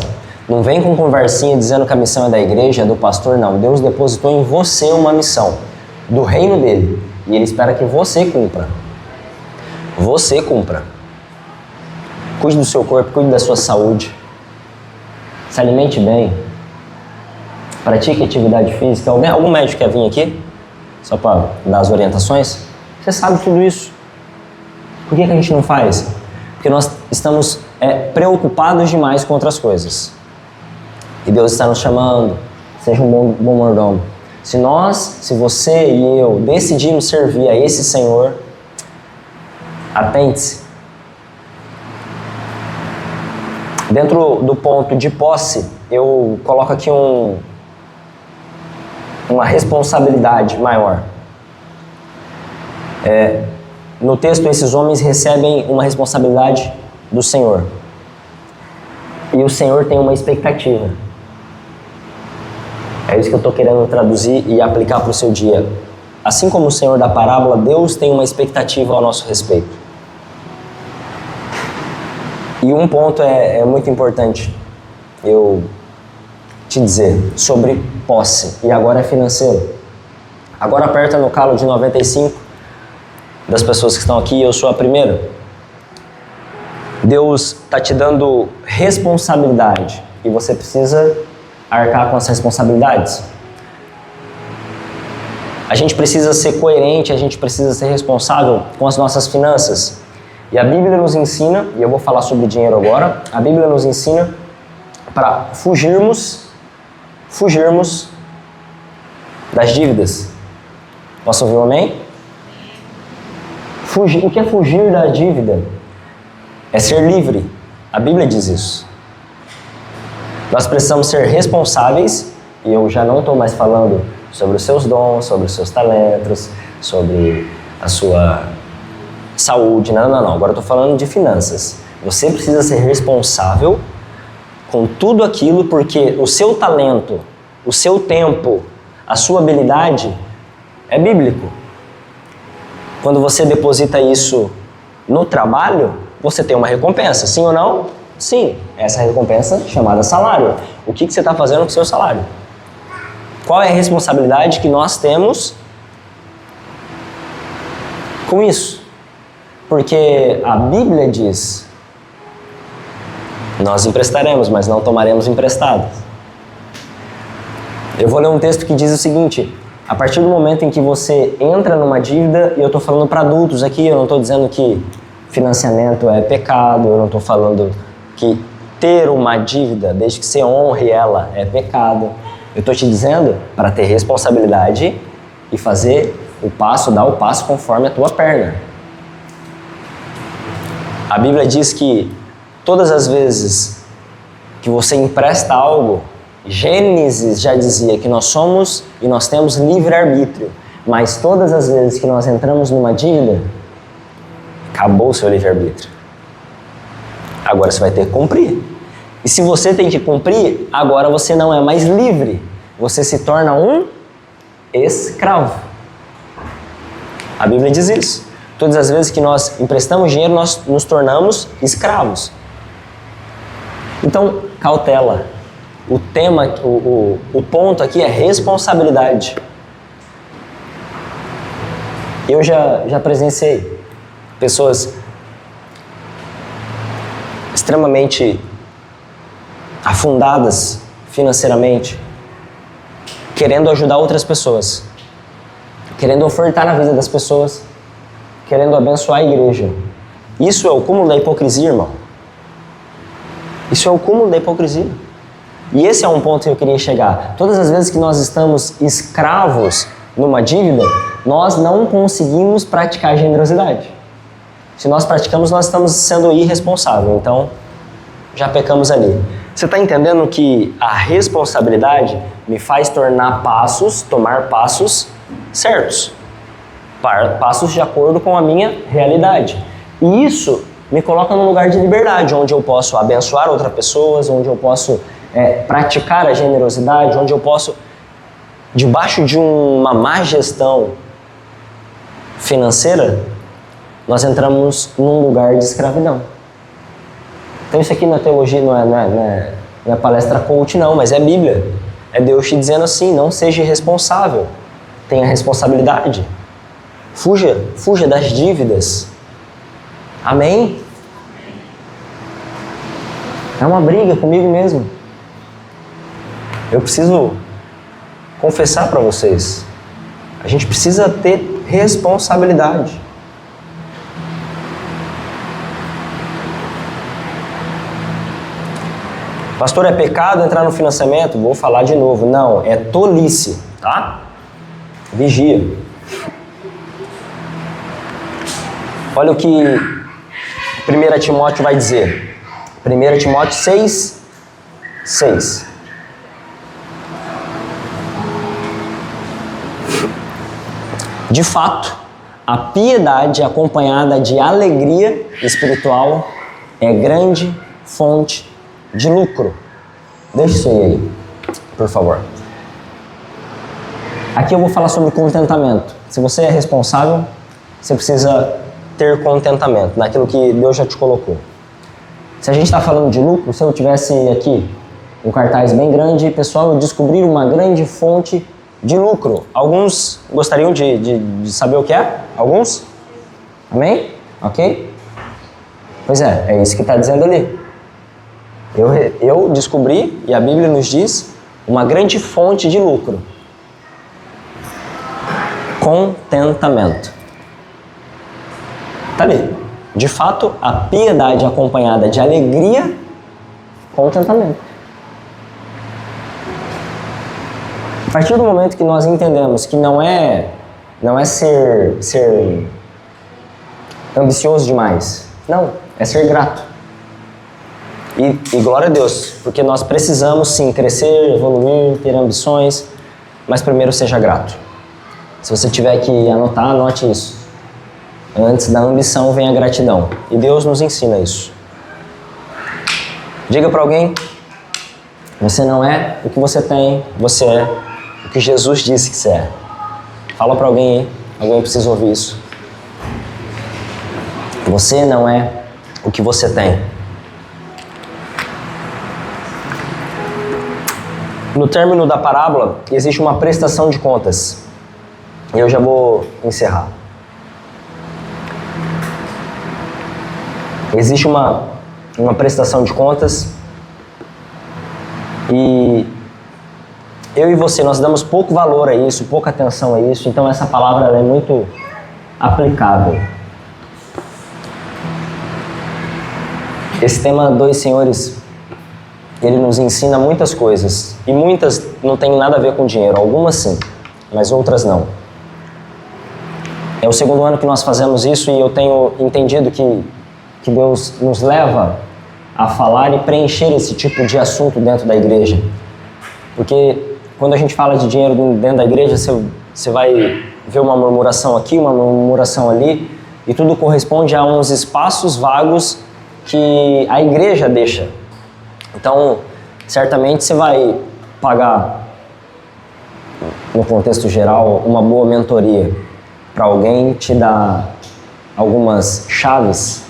Não vem com conversinha dizendo que a missão é da igreja, é do pastor, não. Deus depositou em você uma missão do reino dele. E Ele espera que você cumpra. Você cumpra. Cuide do seu corpo, cuide da sua saúde. Se alimente bem. Pratique atividade física. Algum médico quer vir aqui? Só para dar as orientações? Você sabe tudo isso. Por que a gente não faz? Porque nós estamos preocupados demais com outras coisas. E Deus está nos chamando. Seja um bom mordomo. Se você e eu decidimos servir a esse Senhor, atente-se. Dentro do ponto de posse, eu coloco aqui uma responsabilidade maior. No texto, esses homens recebem uma responsabilidade do Senhor. E o Senhor tem uma expectativa. É isso que eu estou querendo traduzir e aplicar para o seu dia. Assim como o Senhor da parábola, Deus tem uma expectativa ao nosso respeito. E um ponto é muito importante eu te dizer sobre posse, e agora é financeiro. Agora aperta no calo de 95 das pessoas que estão aqui, eu sou a primeira. Deus está te dando responsabilidade e você precisa arcar com as responsabilidades. A gente precisa ser coerente, a gente precisa ser responsável com as nossas finanças. E a Bíblia nos ensina, e eu vou falar sobre dinheiro agora, a Bíblia nos ensina para fugirmos das dívidas. Posso ouvir um amém? O que é fugir da dívida? É ser livre. A Bíblia diz isso. Nós precisamos ser responsáveis, e eu já não estou mais falando sobre os seus dons, sobre os seus talentos, sobre a sua saúde, não. Agora eu estou falando de finanças. Você precisa ser responsável com tudo aquilo, porque o seu talento, o seu tempo, a sua habilidade é bíblico. Quando você deposita isso no trabalho, você tem uma recompensa, sim ou não? Sim, essa recompensa chamada salário. O que você está fazendo com o seu salário? Qual é a responsabilidade que nós temos com isso? Porque a Bíblia diz: nós emprestaremos, mas não tomaremos emprestado. Eu vou ler um texto que diz o seguinte: a partir do momento em que você entra numa dívida, e eu estou falando para adultos aqui, eu não estou dizendo que financiamento é pecado, eu não estou falando que ter uma dívida, desde que você honre ela, é pecado. Eu estou te dizendo para ter responsabilidade e fazer dar o passo conforme a tua perna. A Bíblia diz que todas as vezes que você empresta algo, Gênesis já dizia que nós somos e nós temos livre-arbítrio, mas todas as vezes que nós entramos numa dívida, acabou o seu livre-arbítrio. Agora você vai ter que cumprir. E se você tem que cumprir, agora você não é mais livre. Você se torna um escravo. A Bíblia diz isso. Todas as vezes que nós emprestamos dinheiro, nós nos tornamos escravos. Então, cautela. O tema, o ponto aqui é responsabilidade. Eu já presenciei pessoas extremamente afundadas financeiramente, querendo ajudar outras pessoas, querendo ofertar na vida das pessoas, querendo abençoar a igreja. Isso é o cúmulo da hipocrisia, irmão. Isso é o cúmulo da hipocrisia. E esse é um ponto que eu queria chegar. Todas as vezes que nós estamos escravos numa dívida, nós não conseguimos praticar generosidade. Se nós praticamos, nós estamos sendo irresponsáveis. Então, já pecamos ali. Você está entendendo que a responsabilidade me faz tomar passos certos. Passos de acordo com a minha realidade. E isso me coloca num lugar de liberdade, onde eu posso abençoar outras pessoas, onde eu posso praticar a generosidade, onde eu posso debaixo de uma má gestão financeira, nós entramos num lugar de escravidão. Então isso aqui não é teologia, não é palestra coach não, mas é Bíblia. É Deus te dizendo assim, não seja irresponsável, tenha responsabilidade. Fuja das dívidas. Amém? É uma briga comigo mesmo. Eu preciso confessar para vocês. A gente precisa ter responsabilidade. Pastor, é pecado entrar no financiamento? Vou falar de novo. Não, é tolice, tá? Vigia. Olha o que 1 Timóteo vai dizer. 1 Timóteo 6. De fato, a piedade acompanhada de alegria espiritual é grande fonte de lucro. Deixa isso aí, por favor. Aqui eu vou falar sobre contentamento. Se você é responsável, você precisa ter contentamento naquilo que Deus já te colocou. Se a gente está falando de lucro, se eu tivesse aqui um cartaz bem grande, pessoal, eu descobri uma grande fonte de lucro. Alguns gostariam de saber o que é? Alguns? Amém? Ok? Pois é isso que está dizendo ali. Eu descobri, e a Bíblia nos diz, uma grande fonte de lucro. Contentamento. Está ali. De fato, a piedade acompanhada de alegria, contentamento. A partir do momento que nós entendemos que não é ser ambicioso demais. Não, é ser grato. E glória a Deus, porque nós precisamos sim crescer, evoluir, ter ambições, mas primeiro seja grato. Se você tiver que anotar, anote isso. Antes da ambição vem a gratidão. E Deus nos ensina isso. Diga para alguém, você não é o que você tem, você é o que Jesus disse que você é. Fala para alguém aí, alguém precisa ouvir isso. Você não é o que você tem. No término da parábola, existe uma prestação de contas. E eu já vou encerrar. Existe uma prestação de contas e eu e você, nós damos pouco valor a isso, pouca atenção a isso, então essa palavra ela é muito aplicável. Esse tema Dois Senhores, ele nos ensina muitas coisas e muitas não tem nada a ver com dinheiro, algumas sim, mas outras não. É o segundo ano que nós fazemos isso e eu tenho entendido que Deus nos leva a falar e preencher esse tipo de assunto dentro da igreja. Porque quando a gente fala de dinheiro dentro da igreja, você vai ver uma murmuração aqui, uma murmuração ali, e tudo corresponde a uns espaços vagos que a igreja deixa. Então, certamente você vai pagar, no contexto geral, uma boa mentoria para alguém te dar algumas chaves,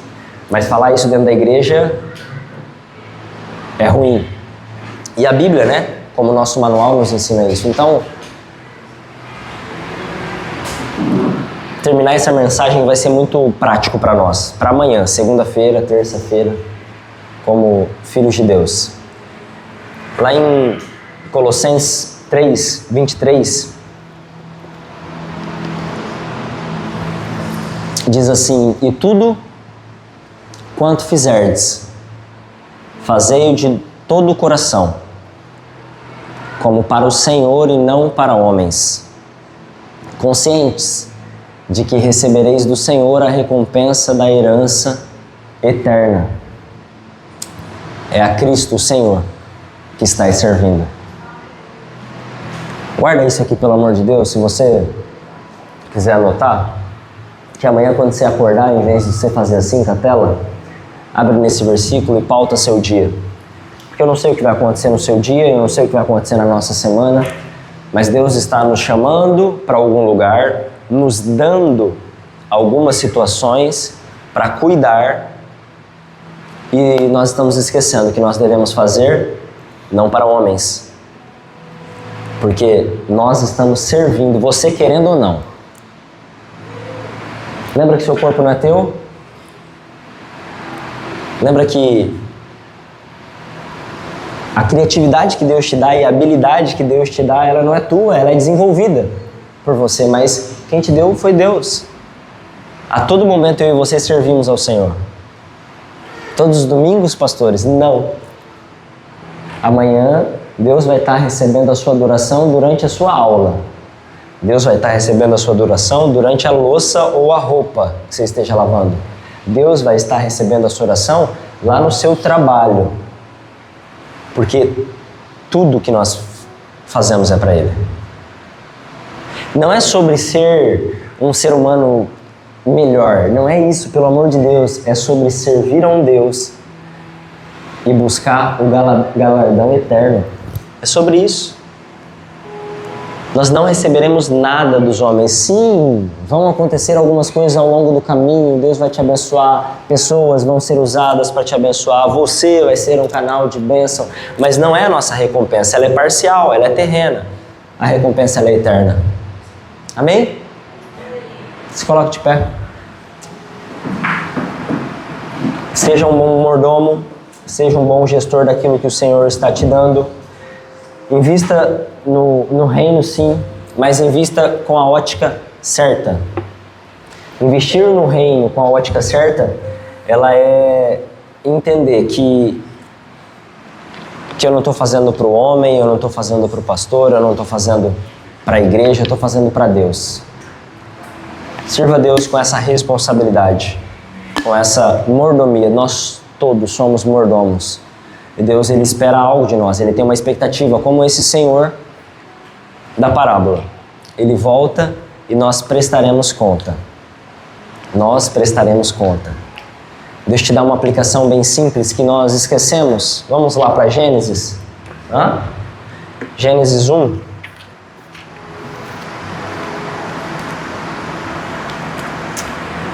mas falar isso dentro da igreja é ruim. E a Bíblia, né, como o nosso manual nos ensina isso. Então, terminar essa mensagem vai ser muito prático para nós, para amanhã, segunda-feira, terça-feira, como filhos de Deus. Lá em Colossenses 3, 23, diz assim: e tudo quanto fizerdes, fazei-o de todo o coração, como para o Senhor e não para homens, conscientes de que recebereis do Senhor a recompensa da herança eterna. É a Cristo, o Senhor, que estáis servindo. Guarda isso aqui, pelo amor de Deus, se você quiser anotar, que amanhã quando você acordar, em vez de você fazer assim com a tela, abre nesse versículo e pauta seu dia. Porque eu não sei o que vai acontecer no seu dia, eu não sei o que vai acontecer na nossa semana, Mas Deus está nos chamando para algum lugar, nos dando algumas situações para cuidar, e nós estamos esquecendo que nós devemos fazer não para homens, porque nós estamos servindo, você querendo ou não. Lembra que seu corpo não é teu? Lembra que a criatividade que Deus te dá e a habilidade que Deus te dá, ela não é tua, ela é desenvolvida por você, mas quem te deu foi Deus. A todo momento eu e você servimos ao Senhor. Todos os domingos, pastores? Não. Amanhã Deus vai estar recebendo a sua adoração durante a sua aula. Deus vai estar recebendo a sua adoração durante a louça ou a roupa que você esteja lavando. Deus vai estar recebendo a sua oração lá no seu trabalho. Porque tudo que nós fazemos é para Ele. Não é sobre ser um ser humano melhor, não é isso, pelo amor de Deus. É sobre servir a um Deus e buscar o galardão eterno. É sobre isso. Nós não receberemos nada dos homens. Sim, vão acontecer algumas coisas ao longo do caminho, Deus vai te abençoar, pessoas vão ser usadas para te abençoar, você vai ser um canal de bênção, mas não é a nossa recompensa, ela é parcial, ela é terrena. A recompensa ela é eterna. Amém? Se coloque de pé. Seja um bom mordomo, seja um bom gestor daquilo que o Senhor está te dando. Invista no reino, sim, mas invista com a ótica certa. Investir no reino com a ótica certa, ela é entender que eu não estou fazendo para o homem, eu não estou fazendo para o pastor, eu não estou fazendo para a igreja, eu estou fazendo para Deus. Sirva a Deus com essa responsabilidade, com essa mordomia. Nós todos somos mordomos. E Deus, Ele espera algo de nós, Ele tem uma expectativa, como esse Senhor da parábola. Ele volta e nós prestaremos conta. Nós prestaremos conta. Deus te dá uma aplicação bem simples que nós esquecemos. Vamos lá para Gênesis. Gênesis 1.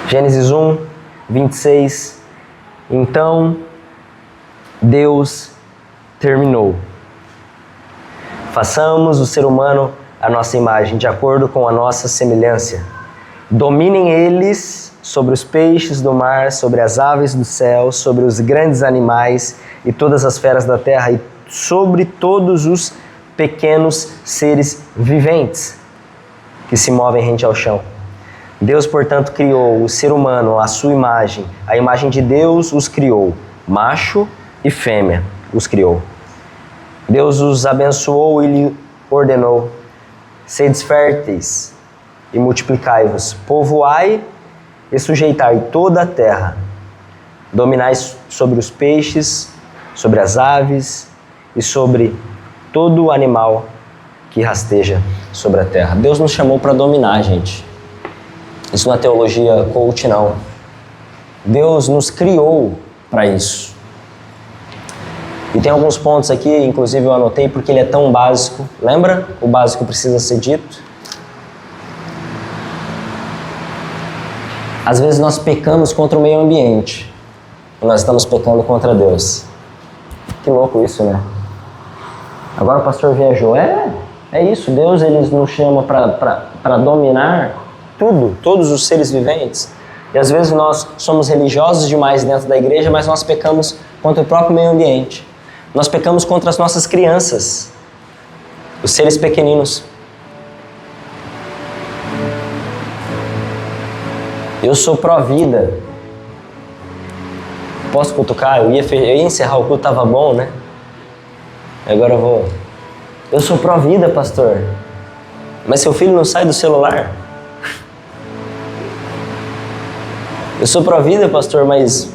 Gênesis 1, 26. Então Deus terminou. Façamos o ser humano à nossa imagem, de acordo com a nossa semelhança. Dominem eles sobre os peixes do mar, sobre as aves do céu, sobre os grandes animais e todas as feras da terra e sobre todos os pequenos seres viventes que se movem rente ao chão. Deus, portanto, criou o ser humano à sua imagem. A imagem de Deus os criou, macho e fêmea os criou. Deus os abençoou e lhe ordenou: sedes férteis e multiplicai-vos, povoai e sujeitai toda a terra, dominai sobre os peixes, sobre as aves e sobre todo o animal que rasteja sobre a terra. Deus nos chamou para dominar, gente. Isso não é teologia coach, não. Deus nos criou para isso. E tem alguns pontos aqui, inclusive eu anotei porque ele é tão básico. Lembra? O básico precisa ser dito. Às vezes nós pecamos contra o meio ambiente. E nós estamos pecando contra Deus. Que louco isso, né? Agora o pastor viajou. É isso. Deus, ele nos chama para dominar tudo, todos os seres viventes. E às vezes nós somos religiosos demais dentro da igreja, mas nós pecamos contra o próprio meio ambiente. Nós pecamos contra as nossas crianças, os seres pequeninos. Eu sou pró-vida. Posso cutucar? Eu ia encerrar o culto, estava bom, né? Agora eu vou. Eu sou pró-vida, pastor. Mas seu filho não sai do celular? Eu sou pró-vida, pastor, mas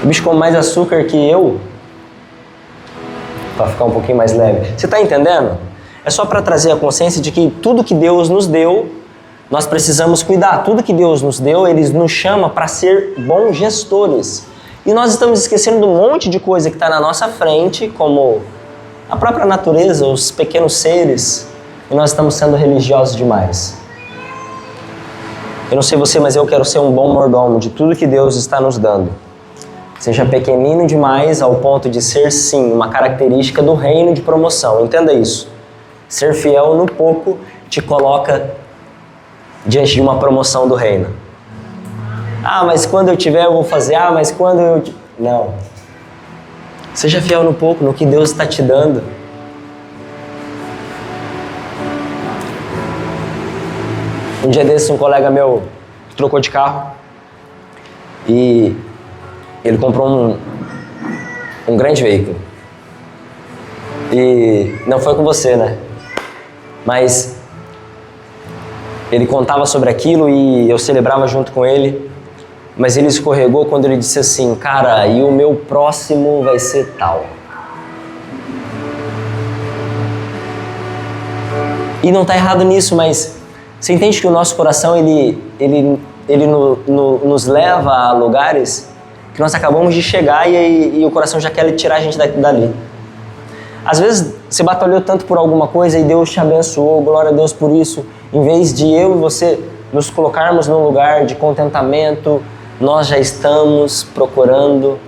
o bicho come mais açúcar que eu, para ficar um pouquinho mais leve. Você está entendendo? É só para trazer a consciência de que tudo que Deus nos deu, nós precisamos cuidar. Tudo que Deus nos deu, Ele nos chama para ser bons gestores. E nós estamos esquecendo de um monte de coisa que está na nossa frente, como a própria natureza, os pequenos seres, e nós estamos sendo religiosos demais. Eu não sei você, mas eu quero ser um bom mordomo de tudo que Deus está nos dando. Seja pequenino demais ao ponto de ser, sim, uma característica do reino de promoção. Entenda isso. Ser fiel no pouco te coloca diante de uma promoção do reino. Ah, mas quando eu tiver eu vou fazer. Ah, mas quando eu... Não. Seja fiel no pouco, no que Deus está te dando. Um dia desses, um colega meu trocou de carro e ele comprou um grande veículo. E não foi com você, né? Mas ele contava sobre aquilo e eu celebrava junto com ele. Mas ele escorregou quando ele disse assim: cara, e o meu próximo vai ser tal. E não está errado nisso, mas você entende que o nosso coração ele nos leva a lugares que nós acabamos de chegar e o coração já quer tirar a gente dali. Às vezes você batalhou tanto por alguma coisa e Deus te abençoou, glória a Deus por isso. Em vez de eu e você nos colocarmos num lugar de contentamento, nós já estamos procurando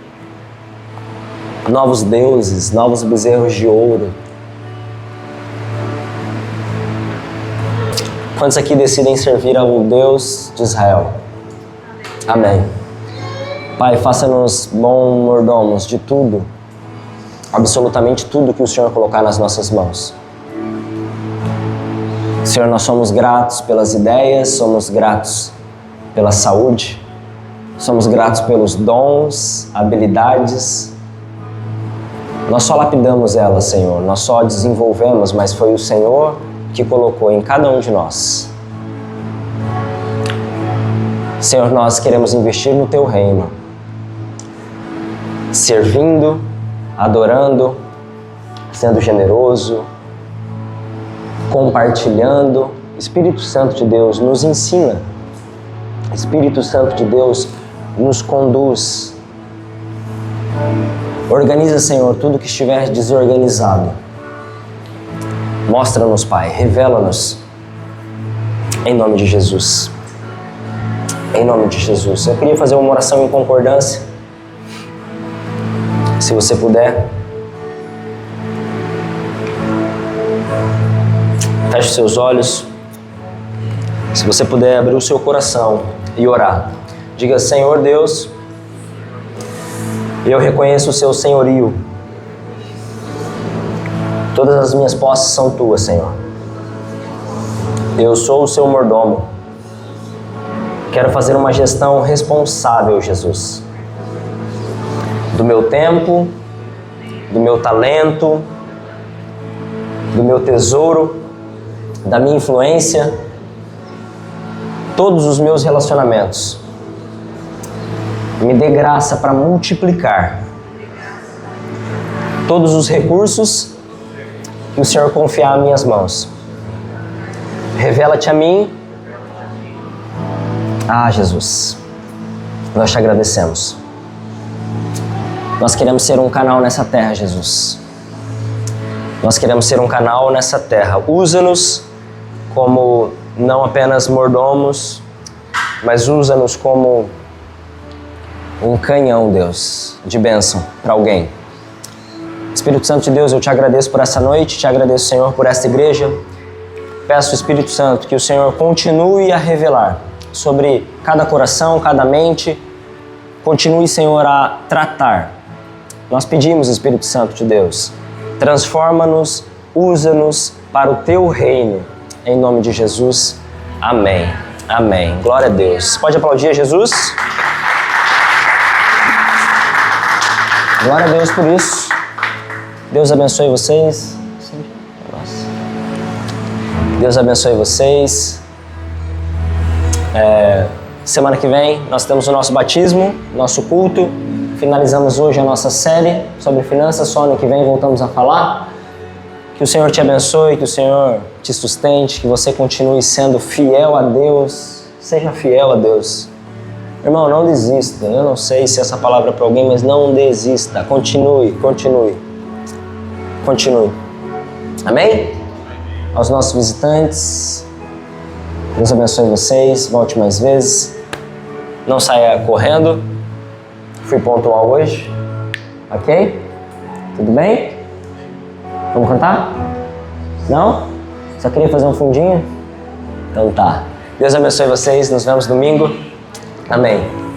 novos deuses, novos bezerros de ouro. Quantos aqui decidem servir ao Deus de Israel? Amém. Pai, faça-nos bons mordomos de tudo, absolutamente tudo que o Senhor colocar nas nossas mãos. Senhor, nós somos gratos pelas ideias, somos gratos pela saúde, somos gratos pelos dons, habilidades. Nós só lapidamos elas, Senhor, nós só desenvolvemos, mas foi o Senhor que colocou em cada um de nós. Senhor, nós queremos investir no Teu reino, servindo, adorando, sendo generoso, compartilhando. Espírito Santo de Deus nos ensina. Espírito Santo de Deus nos conduz. Organiza, Senhor, tudo que estiver desorganizado. Mostra-nos, Pai, revela-nos. Em nome de Jesus. Em nome de Jesus. Eu queria fazer uma oração em concordância. Se você puder. Feche seus olhos. Se você puder abrir o seu coração e orar. Diga: Senhor Deus, eu reconheço o seu senhorio. Todas as minhas posses são tuas, Senhor. Eu sou o seu mordomo. Quero fazer uma gestão responsável, Jesus, do meu tempo, do meu talento, do meu tesouro, da minha influência, todos os meus relacionamentos. Me dê graça para multiplicar todos os recursos que o Senhor confiar em minhas mãos. Revela-te a mim. Ah, Jesus, nós te agradecemos. Nós queremos ser um canal nessa terra, Jesus. Nós queremos ser um canal nessa terra. Usa-nos como não apenas mordomos, mas usa-nos como um canhão, Deus, de bênção para alguém. Espírito Santo de Deus, eu te agradeço por essa noite, te agradeço, Senhor, por esta igreja. Peço, Espírito Santo, que o Senhor continue a revelar sobre cada coração, cada mente. Continue, Senhor, a tratar. Nós pedimos, Espírito Santo de Deus, transforma-nos, usa-nos para o Teu reino. Em nome de Jesus, amém. Amém. Glória a Deus. Pode aplaudir a Jesus? Glória a Deus por isso. Deus abençoe vocês. Deus abençoe vocês. Semana que vem nós temos o nosso batismo, nosso culto. Finalizamos hoje a nossa série sobre finanças. Só ano que vem voltamos a falar. Que o Senhor te abençoe, que o Senhor te sustente, que você continue sendo fiel a Deus. Seja fiel a Deus. Irmão, não desista. Eu não sei se essa palavra é para alguém, mas não desista. Continue, continue. continue. Amém? Aos nossos visitantes, Deus abençoe vocês, volte mais vezes. Não saia correndo. Fui pontual hoje. Ok? Tudo bem? Vamos cantar? Não? Só queria fazer um fundinho? Então tá. Deus abençoe vocês. Nos vemos domingo. Amém.